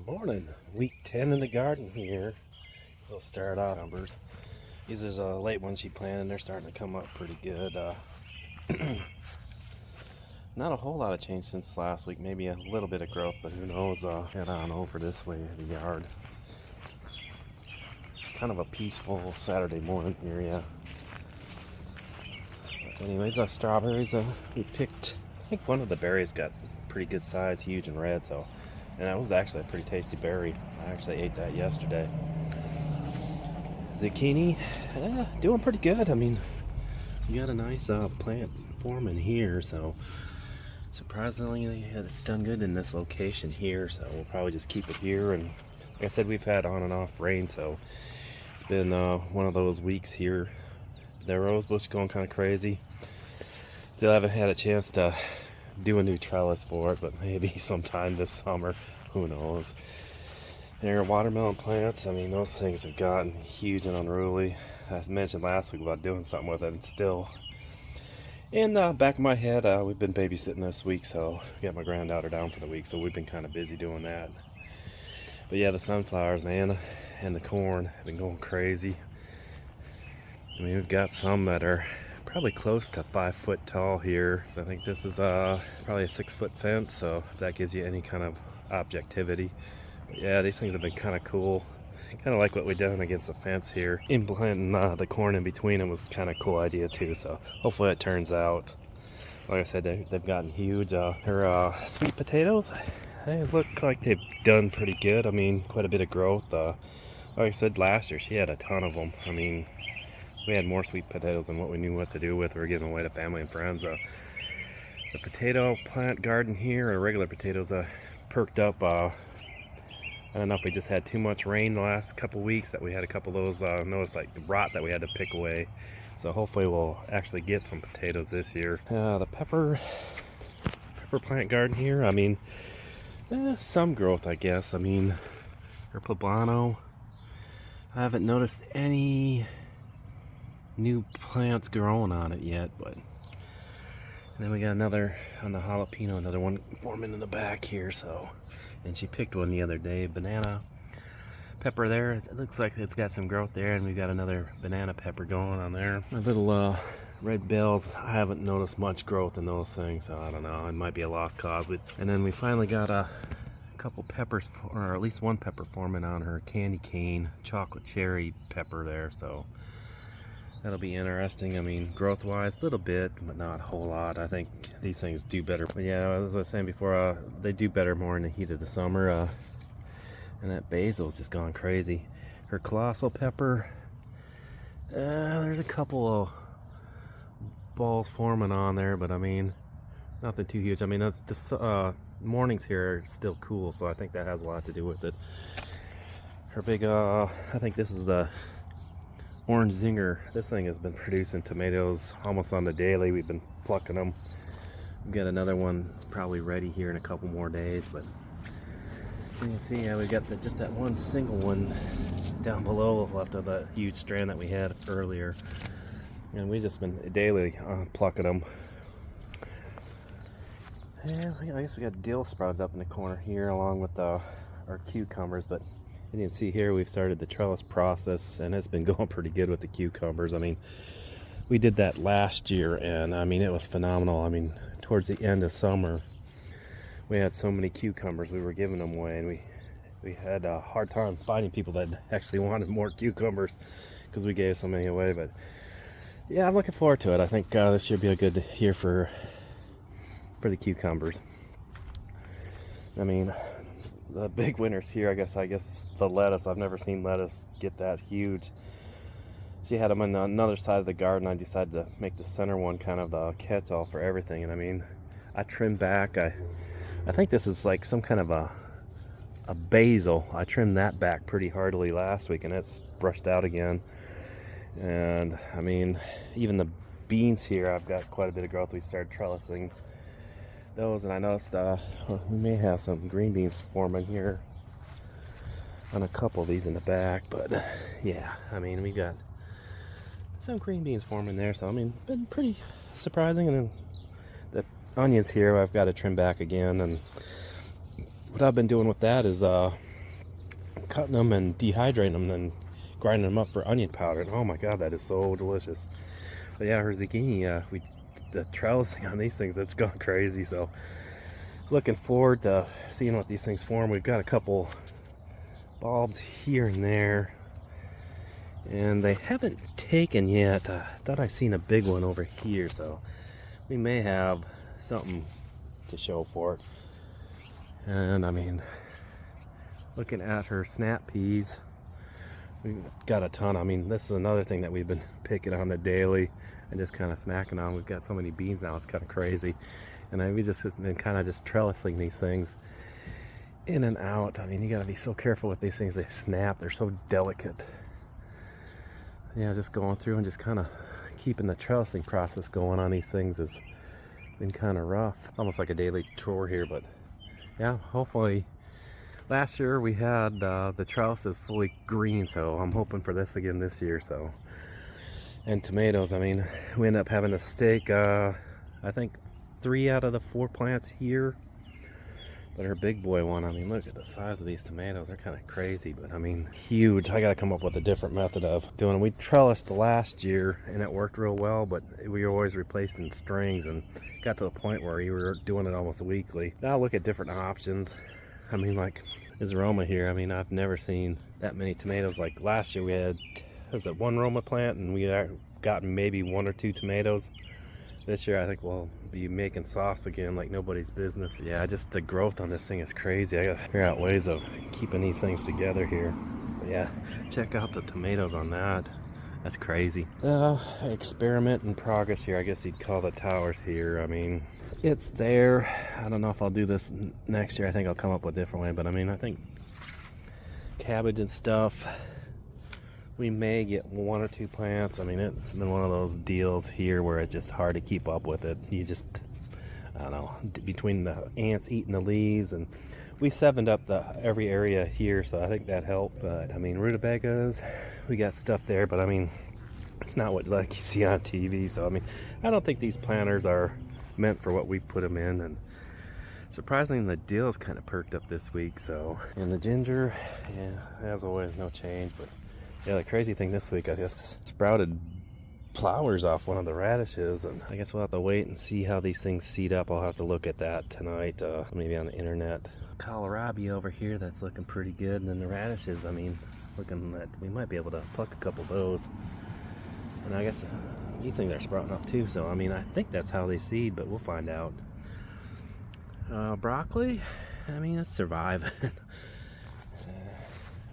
Morning. Week 10 in the garden here. So we'll start off numbers. These are late ones she planted. They're starting to come up pretty good. Not a whole lot of change since last week. Maybe a little bit of growth, but who knows. Head on over this way of the yard. Kind of a peaceful Saturday morning here, yeah. But anyways, strawberries we picked. I think one of the berries got pretty good size, huge and red. And that was actually a pretty tasty berry. I actually ate that yesterday. Zucchini, doing pretty good. I mean, we got a nice plant forming here, so surprisingly it's done good in this location here, so we'll probably just keep it here. And like I said, we've had on and off rain, so it's been one of those weeks here. The rose bush going kind of crazy. Still haven't had a chance to do a new trellis for it, but maybe sometime this summer, who knows. There are watermelon plants. I mean, those things have gotten huge and unruly. As mentioned last week about doing something with it, and still in the back of my head, we've been babysitting this week, so we got my granddaughter down for the week, so we've been kind of busy doing that. But yeah, the sunflowers, man, and the corn have been going crazy. I mean, we've got some that are probably close to 5 foot tall here. I think this is probably a 6 foot fence, so if that gives you any kind of objectivity. But yeah, these things have been kind of cool. Kind of like what we done against the fence here. Implanting the corn in between them was kind of a cool idea too, so hopefully it turns out. Like I said, they've gotten huge. Her sweet potatoes, they look like they've done pretty good. I mean, quite a bit of growth. Like I said, last year she had a ton of them. I mean, we had more sweet potatoes than what we knew what to do with. We were giving away to family and friends. The potato plant garden here, or regular potatoes, perked up. I don't know if we just had too much rain the last couple weeks that we had a couple of those, noticed like the rot that we had to pick away. So hopefully we'll actually get some potatoes this year. The pepper plant garden here, I mean, some growth, I guess. I mean, her poblano, I haven't noticed any new plants growing on it yet, but and then we got another on the jalapeno, another one forming in the back here. So, and she picked one the other day, banana pepper there. It looks like it's got some growth there, and we've got another banana pepper going on there. My little red bells, I haven't noticed much growth in those things, so I don't know, it might be a lost cause. And then we finally got a couple peppers, or at least one pepper forming on her candy cane chocolate cherry pepper there, so that'll be interesting. I mean, growth wise, a little bit, but not a whole lot. I think these things do better. But yeah, as I was saying before, they do better more in the heat of the summer. And that basil's just gone crazy. Her colossal pepper, there's a couple of balls forming on there, but I mean, nothing too huge. I mean, the mornings here are still cool, so I think that has a lot to do with it. Her big, I think this is the orange zinger. This thing has been producing tomatoes almost on the daily. We've been plucking them. We've got another one probably ready here in a couple more days, but you can see, yeah, we've got just that one single one down below left of that huge strand that we had earlier, and we've just been daily plucking them. And I guess we got dill sprouted up in the corner here along with our cucumbers, but you can see here we've started the trellis process, and it's been going pretty good with the cucumbers. I mean, we did that last year, and I mean, it was phenomenal. I mean, towards the end of summer, we had so many cucumbers, we were giving them away, and we had a hard time finding people that actually wanted more cucumbers because we gave so many away. But yeah, I'm looking forward to it. I think this year will be a good year for the cucumbers. I mean, the big winners here, I guess the lettuce. I've never seen lettuce get that huge. She had them on another side of the garden. I decided to make the center one kind of the catch-all for everything. And I mean, I trimmed back. I think this is like some kind of a basil. I trimmed that back pretty hardly last week, and it's brushed out again. And I mean, even the beans here, I've got quite a bit of growth. We started trellising those, and I noticed we may have some green beans forming here on a couple of these in the back. But yeah, I mean, we got some green beans forming there, so I mean, been pretty surprising. And then the onions here I've got to trim back again, and what I've been doing with that is cutting them and dehydrating them and then grinding them up for onion powder. And oh my god, that is so delicious. But yeah, her zucchini, the trellising on these things, it's gone crazy. So looking forward to seeing what these things form. We've got a couple bulbs here and there, and they haven't taken yet. I thought I seen a big one over here, so we may have something to show for it. And I mean, looking at her snap peas, we've got a ton. I mean, this is another thing that we've been picking on the daily and just kind of snacking on. We've got so many beans now, it's kind of crazy. And we just been kind of just trellising these things in and out. I mean, you gotta be so careful with these things. They snap, they're so delicate. Yeah, just going through and just kind of keeping the trellising process going on these things has been kind of rough. It's almost like a daily chore here, but yeah, hopefully. Last year we had the trellises fully green, so I'm hoping for this again this year. So, and tomatoes, I mean, we end up having to stake I think 3 out of the 4 plants here. But her big boy one, I mean, look at the size of these tomatoes. They're kind of crazy, but I mean, huge. I got to come up with a different method of doing it. We trellised last year and it worked real well, but we were always replacing strings and got to the point where you were doing it almost weekly. Now look at different options. I mean, like this Roma here, I mean, I've never seen that many tomatoes. Like last year we had, was it 1 Roma plant, and we got maybe 1 or 2 tomatoes. This year I think we'll be making sauce again like nobody's business. Yeah, just the growth on this thing is crazy. I gotta figure out ways of keeping these things together here. But yeah, check out the tomatoes on that. That's crazy. Experiment in progress here, I guess you'd call the towers here. I mean, it's there. I don't know if I'll do this next year. I think I'll come up with a different way, but I mean, I think cabbage and stuff, we may get 1 or 2 plants. I mean, it's been one of those deals here where it's just hard to keep up with it. You just, I don't know, between the ants eating the leaves, and we 7'd up every area here, so I think that helped. But I mean, rutabagas, we got stuff there, but I mean, it's not what like you see on TV. So I mean, I don't think these planters are meant for what we put them in. And surprisingly, the dill's kind of perked up this week. So, and the ginger, yeah, as always, no change. But yeah, the crazy thing this week, I guess, sprouted flowers off one of the radishes, and I guess we'll have to wait and see how these things seed up. I'll have to look at that tonight, maybe on the internet. Kohlrabi over here, that's looking pretty good, and then the radishes, I mean, looking that we might be able to pluck a couple of those. And I guess these things are sprouting up too, so I mean, I think that's how they seed, but we'll find out. Broccoli, I mean, it's surviving.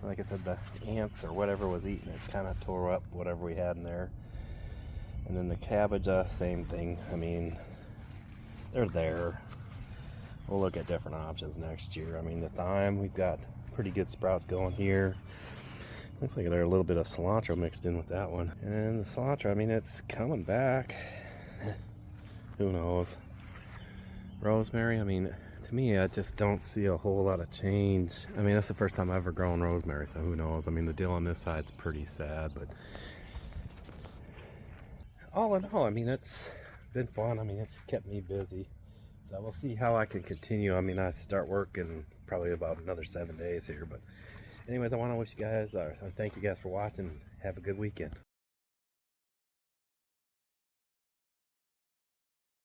Like I said, the ants or whatever was eating it kind of tore up whatever we had in there. And then the cabbage, same thing. I mean, they're there. We'll look at different options next year. I mean, the thyme, we've got pretty good sprouts going here. Looks like there's a little bit of cilantro mixed in with that one. And the cilantro, I mean, it's coming back. Who knows? Rosemary, I mean, to me, I just don't see a whole lot of change. I mean, that's the first time I've ever grown rosemary, so who knows? I mean, the dill on this side's pretty sad, but all in all, I mean, it's been fun. I mean, it's kept me busy. So we'll see how I can continue. I mean, I start work in probably about another 7 days here, but anyways, I want to wish you guys, thank you guys for watching. Have a good weekend.